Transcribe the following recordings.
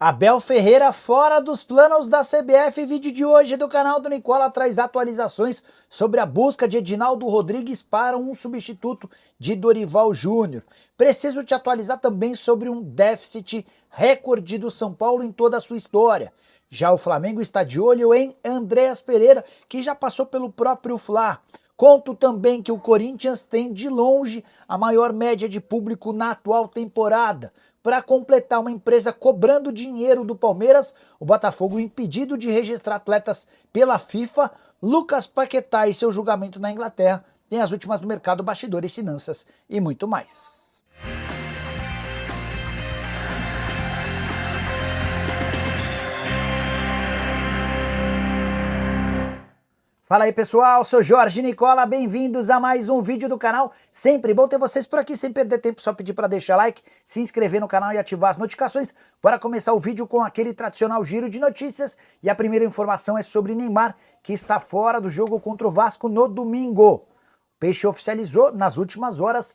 Abel Ferreira fora dos planos da CBF. Vídeo de hoje do canal do Nicola traz atualizações sobre a busca de Edinaldo Rodrigues para um substituto de Dorival Júnior. Preciso te atualizar também sobre um déficit recorde do São Paulo em toda a sua história. Já o Flamengo está de olho em Andréas Pereira, que já passou pelo próprio Fla. Conto também que o Corinthians tem de longe a maior média de público na atual temporada. Para completar, uma empresa cobrando dinheiro do Palmeiras, o Botafogo impedido de registrar atletas pela FIFA, Lucas Paquetá e seu julgamento na Inglaterra, tem as últimas do mercado, bastidores, finanças e muito mais. Fala aí pessoal, sou Jorge Nicola, bem-vindos a mais um vídeo do canal. Sempre bom ter vocês por aqui, sem perder tempo, só pedir para deixar like, se inscrever no canal e ativar as notificações. Bora começar o vídeo com aquele tradicional giro de notícias. E a primeira informação é sobre Neymar, que está fora do jogo contra o Vasco no domingo. O Peixe oficializou nas últimas horas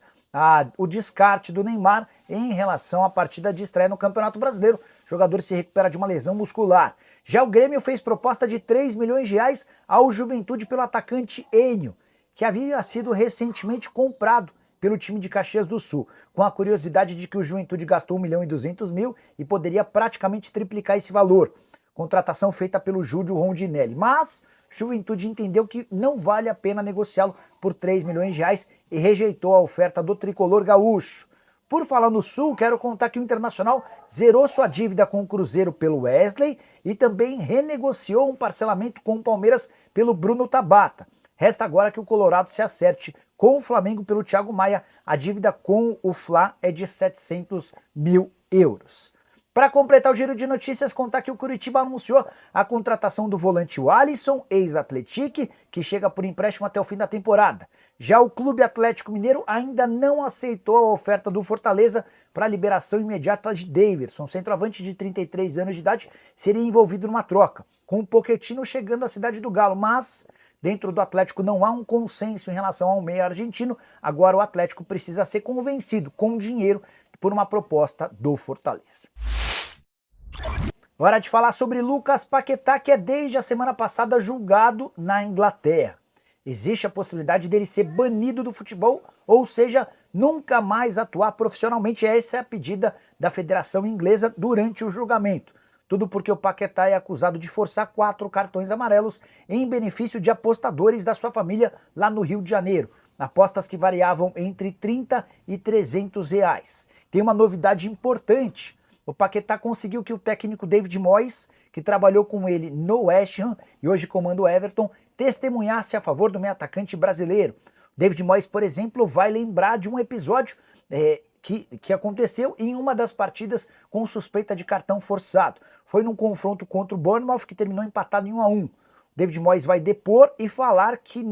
o descarte do Neymar em relação à partida de estreia no Campeonato Brasileiro. O jogador se recupera de uma lesão muscular. Já o Grêmio fez proposta de 3 milhões de reais ao Juventude pelo atacante Enio, que havia sido recentemente comprado pelo time de Caxias do Sul, com a curiosidade de que o Juventude gastou 1.200.000 e poderia praticamente triplicar esse valor. Contratação feita pelo Júlio Rondinelli, mas Juventude entendeu que não vale a pena negociá-lo por 3 milhões de reais e rejeitou a oferta do tricolor gaúcho. Por falar no Sul, quero contar que o Internacional zerou sua dívida com o Cruzeiro pelo Wesley e também renegociou um parcelamento com o Palmeiras pelo Bruno Tabata. Resta agora que o Colorado se acerte com o Flamengo pelo Thiago Maia. A dívida com o Fla é de 700 mil euros. Para completar o giro de notícias, contar que o Curitiba anunciou a contratação do volante Alisson, ex-Atlético, que chega por empréstimo até o fim da temporada. Já o Clube Atlético Mineiro ainda não aceitou a oferta do Fortaleza para a liberação imediata de Daverson. Centroavante de 33 anos de idade seria envolvido numa troca, com o Pochettino chegando à cidade do Galo, mas dentro do Atlético não há um consenso em relação ao meia argentino. Agora o Atlético precisa ser convencido com dinheiro por uma proposta do Fortaleza. Hora de falar sobre Lucas Paquetá, que é desde a semana passada julgado na Inglaterra. Existe a possibilidade dele ser banido do futebol, ou seja, nunca mais atuar profissionalmente. Essa é a pedida da Federação Inglesa durante o julgamento. Tudo porque o Paquetá é acusado de forçar 4 cartões amarelos em benefício de apostadores da sua família lá no Rio de Janeiro. Apostas que variavam entre 30 e 300 reais. Tem uma novidade importante. O Paquetá conseguiu que o técnico David Moyes, que trabalhou com ele no West Ham e hoje comanda o Everton, testemunhasse a favor do meio atacante brasileiro. David Moyes, por exemplo, vai lembrar de um episódio que aconteceu em uma das partidas com suspeita de cartão forçado. Foi num confronto contra o Bournemouth que terminou empatado em 1-1. David Moyes vai depor e falar que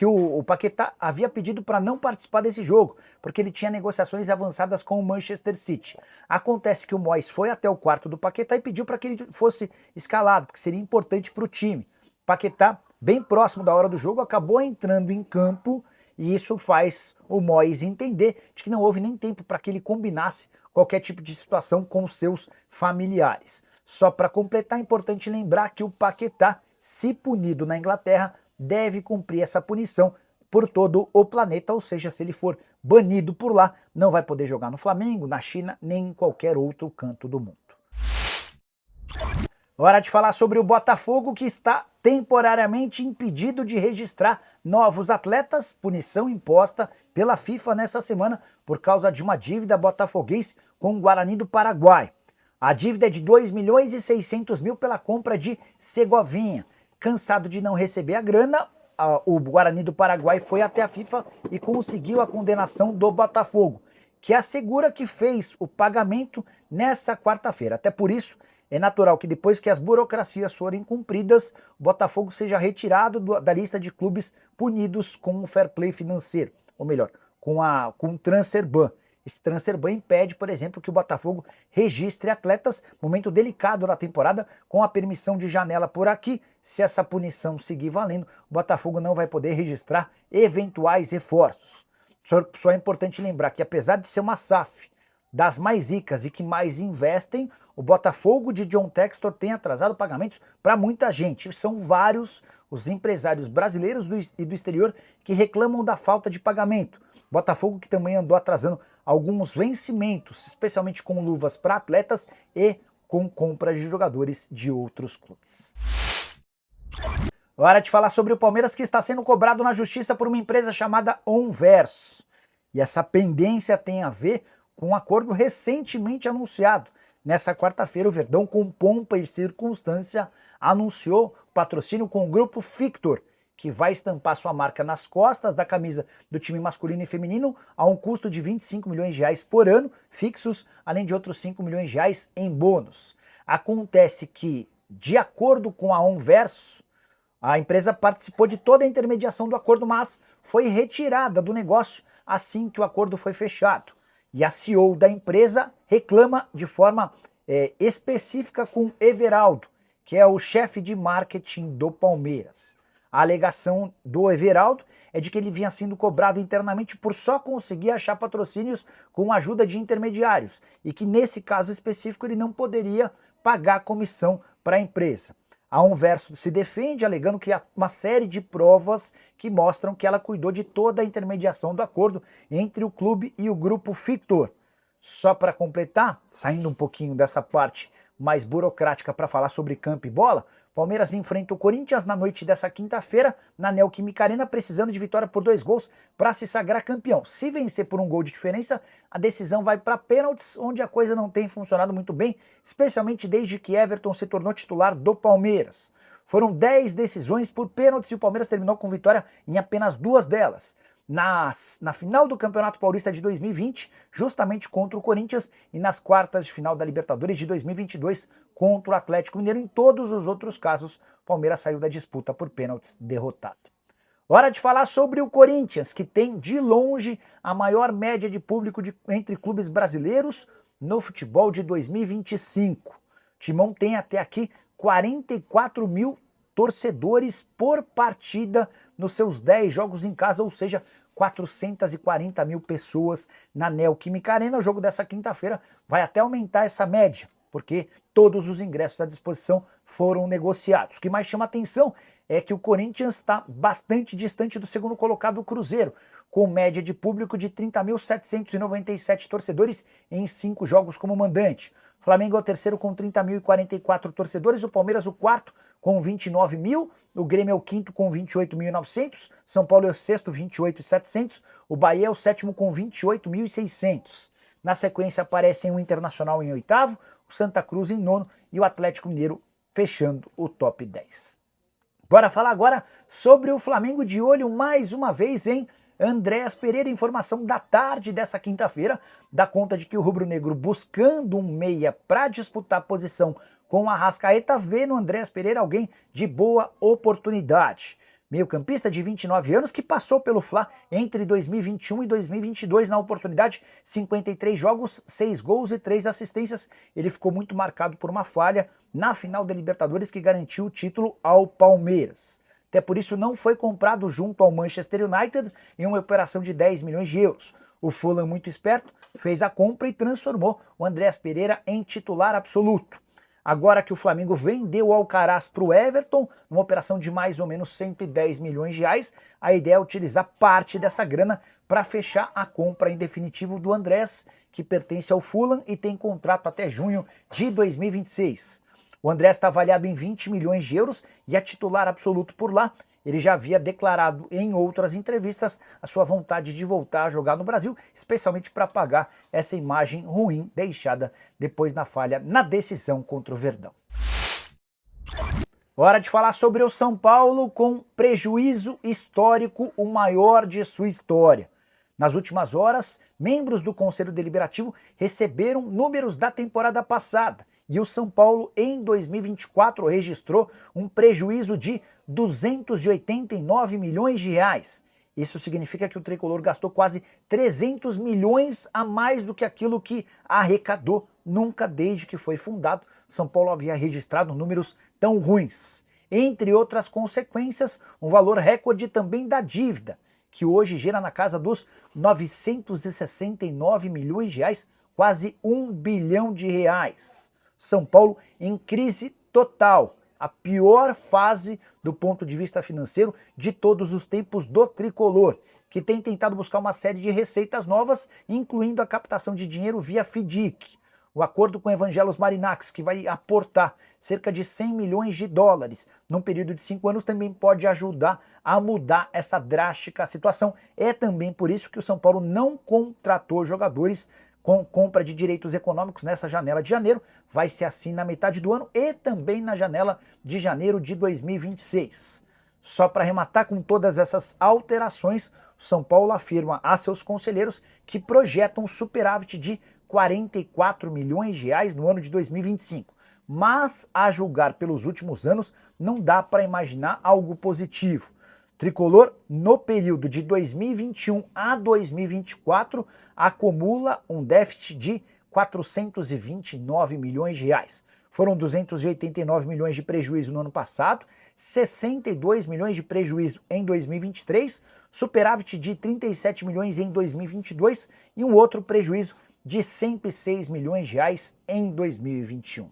o Paquetá havia pedido para não participar desse jogo, porque ele tinha negociações avançadas com o Manchester City. Acontece que o Moyes foi até o quarto do Paquetá e pediu para que ele fosse escalado, porque seria importante para o time. Paquetá, bem próximo da hora do jogo, acabou entrando em campo e isso faz o Moyes entender de que não houve nem tempo para que ele combinasse qualquer tipo de situação com seus familiares. Só para completar, é importante lembrar que o Paquetá, se punido na Inglaterra, deve cumprir essa punição por todo o planeta, ou seja, se ele for banido por lá, não vai poder jogar no Flamengo, na China, nem em qualquer outro canto do mundo. Hora de falar sobre o Botafogo, que está temporariamente impedido de registrar novos atletas, punição imposta pela FIFA nessa semana por causa de uma dívida botafoguense com o Guarani do Paraguai. A dívida é de 2.600.000 pela compra de Segovinha. Cansado de não receber a grana, o Guarani do Paraguai foi até a FIFA e conseguiu a condenação do Botafogo, que assegura que fez o pagamento nessa quarta-feira. Até por isso, é natural que depois que as burocracias forem cumpridas, o Botafogo seja retirado da lista de clubes punidos com o fair play financeiro, ou melhor, com o transfer ban. Esse transfer ban impede, por exemplo, que o Botafogo registre atletas, momento delicado da temporada, com a permissão de janela por aqui. Se essa punição seguir valendo, o Botafogo não vai poder registrar eventuais reforços. Só é importante lembrar que, apesar de ser uma SAF das mais ricas e que mais investem, o Botafogo de John Textor tem atrasado pagamentos para muita gente. São vários os empresários brasileiros e do exterior que reclamam da falta de pagamento. Botafogo que também andou atrasando alguns vencimentos, especialmente com luvas para atletas e com compras de jogadores de outros clubes. Hora de falar sobre o Palmeiras, que está sendo cobrado na justiça por uma empresa chamada Onverso. E essa pendência tem a ver com um acordo recentemente anunciado. Nessa quarta-feira, o Verdão, com pompa e circunstância, anunciou patrocínio com o grupo Fictor, que vai estampar sua marca nas costas da camisa do time masculino e feminino a um custo de 25 milhões de reais por ano, fixos, além de outros 5 milhões de reais em bônus. Acontece que, de acordo com a Onverso, a empresa participou de toda a intermediação do acordo, mas foi retirada do negócio assim que o acordo foi fechado. E a CEO da empresa reclama de forma específica com Everaldo, que é o chefe de marketing do Palmeiras. A alegação do Everaldo é de que ele vinha sendo cobrado internamente por só conseguir achar patrocínios com a ajuda de intermediários e que nesse caso específico ele não poderia pagar comissão para a empresa. A Onverso se defende alegando que há uma série de provas que mostram que ela cuidou de toda a intermediação do acordo entre o clube e o grupo Fictor. Só para completar, saindo um pouquinho dessa parte mais burocrática para falar sobre campo e bola, Palmeiras enfrenta o Corinthians na noite dessa quinta-feira na Neoquímica Arena, precisando de vitória por 2 gols para se sagrar campeão. Se vencer por 1 gol de diferença, a decisão vai para pênaltis, onde a coisa não tem funcionado muito bem, especialmente desde que Everton se tornou titular do Palmeiras. Foram 10 decisões por pênaltis e o Palmeiras terminou com vitória em apenas 2 delas. Na final do Campeonato Paulista de 2020, justamente contra o Corinthians, e nas quartas de final da Libertadores de 2022 contra o Atlético Mineiro. Em todos os outros casos, o Palmeiras saiu da disputa por pênaltis derrotado. Hora de falar sobre o Corinthians, que tem de longe a maior média de público entre clubes brasileiros no futebol de 2025. O Timão tem até aqui 44 mil torcedores por partida nos seus 10 jogos em casa, ou seja, 440 mil pessoas na Neoquímica Arena. O jogo dessa quinta-feira vai até aumentar essa média, porque todos os ingressos à disposição foram negociados. O que mais chama atenção é que o Corinthians está bastante distante do segundo colocado, o Cruzeiro, com média de público de 30.797 torcedores em 5 jogos como mandante. O Flamengo é o terceiro com 30.044 torcedores, o Palmeiras o quarto com 29 mil, o Grêmio é o quinto com 28.900, São Paulo é o sexto, 28.700, o Bahia é o sétimo com 28.600. Na sequência aparecem o Internacional em oitavo, o Santa Cruz em nono e o Atlético Mineiro fechando o top 10. Bora falar agora sobre o Flamengo, de olho mais uma vez em Andréas Pereira. Informação da tarde dessa quinta-feira dá conta de que o rubro-negro, buscando um meia para disputar a posição com o Arrascaeta, vê no Andréas Pereira alguém de boa oportunidade. Meio-campista de 29 anos que passou pelo Fla entre 2021 e 2022 na oportunidade, 53 jogos, 6 gols e 3 assistências. Ele ficou muito marcado por uma falha na final da Libertadores que garantiu o título ao Palmeiras. Até por isso não foi comprado junto ao Manchester United em uma operação de 10 milhões de euros. O Fulham, muito esperto, fez a compra e transformou o Andréas Pereira em titular absoluto. Agora que o Flamengo vendeu o Alcaraz para o Everton, numa operação de mais ou menos 110 milhões de reais, a ideia é utilizar parte dessa grana para fechar a compra em definitivo do Andrés, que pertence ao Fulham e tem contrato até junho de 2026. O Andrés está avaliado em 20 milhões de euros e é titular absoluto por lá. Ele já havia declarado em outras entrevistas a sua vontade de voltar a jogar no Brasil, especialmente para apagar essa imagem ruim deixada depois na falha na decisão contra o Verdão. Hora de falar sobre o São Paulo com prejuízo histórico, o maior de sua história. Nas últimas horas, membros do Conselho Deliberativo receberam números da temporada passada e o São Paulo, em 2024, registrou um prejuízo de 289 milhões de reais. Isso significa que o tricolor gastou quase 300 milhões a mais do que aquilo que arrecadou. Nunca desde que foi fundado, São Paulo havia registrado números tão ruins. Entre outras consequências, um valor recorde também da dívida, que hoje gira na casa dos 969 milhões de reais, quase 1 bilhão de reais. São Paulo em crise total. A pior fase do ponto de vista financeiro de todos os tempos do tricolor, que tem tentado buscar uma série de receitas novas, incluindo a captação de dinheiro via FDIC. O acordo com Evangelos Marinax, que vai aportar cerca de 100 milhões de dólares num período de 5 anos, também pode ajudar a mudar essa drástica situação. É também por isso que o São Paulo não contratou jogadores com compra de direitos econômicos nessa janela de janeiro. Vai ser assim na metade do ano e também na janela de janeiro de 2026. Só para arrematar, com todas essas alterações, o São Paulo afirma a seus conselheiros que projetam um superávit de 44 milhões de reais no ano de 2025. Mas, a julgar pelos últimos anos, não dá para imaginar algo positivo. Tricolor, no período de 2021 a 2024, acumula um déficit de 429 milhões de reais. Foram 289 milhões de prejuízo no ano passado, 62 milhões de prejuízo em 2023, superávit de 37 milhões em 2022 e um outro prejuízo de 106 milhões de reais em 2021.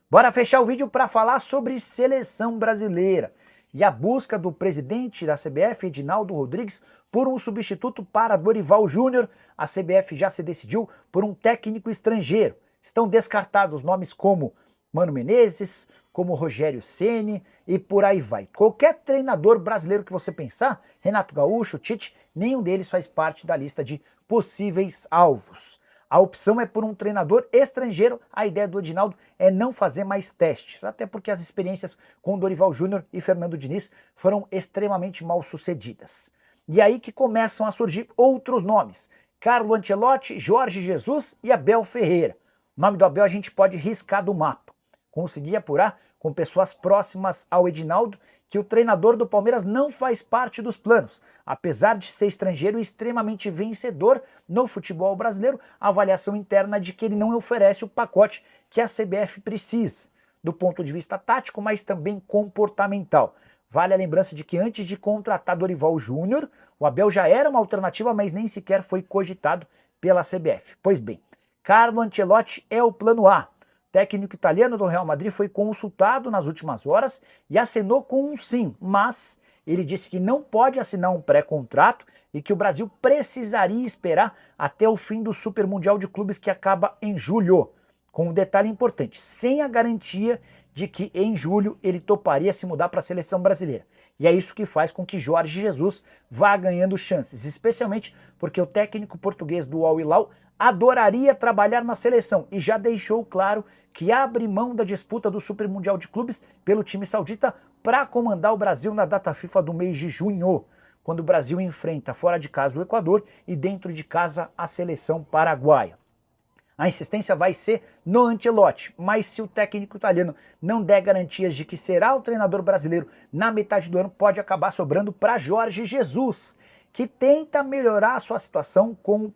Bora fechar o vídeo para falar sobre seleção brasileira e a busca do presidente da CBF, Edinaldo Rodrigues, por um substituto para Dorival Júnior. A CBF já se decidiu por um técnico estrangeiro. Estão descartados nomes como Mano Menezes, como Rogério Ceni e por aí vai. Qualquer treinador brasileiro que você pensar, Renato Gaúcho, Tite, nenhum deles faz parte da lista de possíveis alvos. A opção é por um treinador estrangeiro. A ideia do Edinaldo é não fazer mais testes, até porque as experiências com Dorival Júnior e Fernando Diniz foram extremamente mal sucedidas. E aí que começam a surgir outros nomes: Carlo Ancelotti, Jorge Jesus e Abel Ferreira. O nome do Abel a gente pode riscar do mapa. Consegui apurar com pessoas próximas ao Edinaldo que o treinador do Palmeiras não faz parte dos planos. Apesar de ser estrangeiro e extremamente vencedor no futebol brasileiro, a avaliação interna é de que ele não oferece o pacote que a CBF precisa, do ponto de vista tático, mas também comportamental. Vale a lembrança de que antes de contratar Dorival Júnior, o Abel já era uma alternativa, mas nem sequer foi cogitado pela CBF. Pois bem, Carlo Ancelotti é o plano A. O técnico italiano do Real Madrid foi consultado nas últimas horas e acenou com um sim, mas ele disse que não pode assinar um pré-contrato e que o Brasil precisaria esperar até o fim do Super Mundial de Clubes, que acaba em julho. Com um detalhe importante: sem a garantia de que em julho ele toparia se mudar para a seleção brasileira. E é isso que faz com que Jorge Jesus vá ganhando chances, especialmente porque o técnico português do Al Hilal adoraria trabalhar na seleção e já deixou claro que abre mão da disputa do Super Mundial de Clubes pelo time saudita para comandar o Brasil na data FIFA do mês de junho, quando o Brasil enfrenta fora de casa o Equador e dentro de casa a seleção paraguaia. A insistência vai ser no Ancelotti, mas se o técnico italiano não der garantias de que será o treinador brasileiro na metade do ano, pode acabar sobrando para Jorge Jesus, que tenta melhorar a sua situação com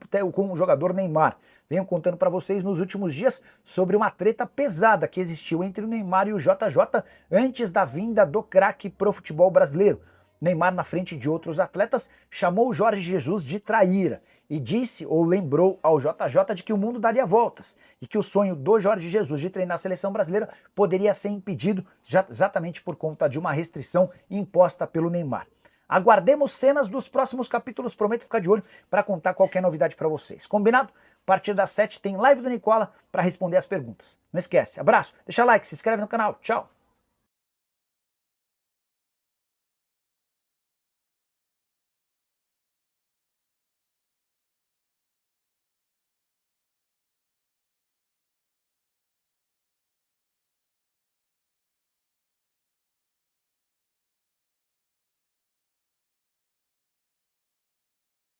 o jogador Neymar. Venho contando para vocês nos últimos dias sobre uma treta pesada que existiu entre o Neymar e o JJ antes da vinda do craque pro futebol brasileiro. Neymar, na frente de outros atletas, chamou o Jorge Jesus de traíra e disse ou lembrou ao JJ de que o mundo daria voltas e que o sonho do Jorge Jesus de treinar a seleção brasileira poderia ser impedido exatamente por conta de uma restrição imposta pelo Neymar. Aguardemos cenas dos próximos capítulos, prometo ficar de olho para contar qualquer novidade para vocês. Combinado? A partir das 7 tem live do Nicola para responder as perguntas. Não esquece, abraço, deixa like, se inscreve no canal, tchau!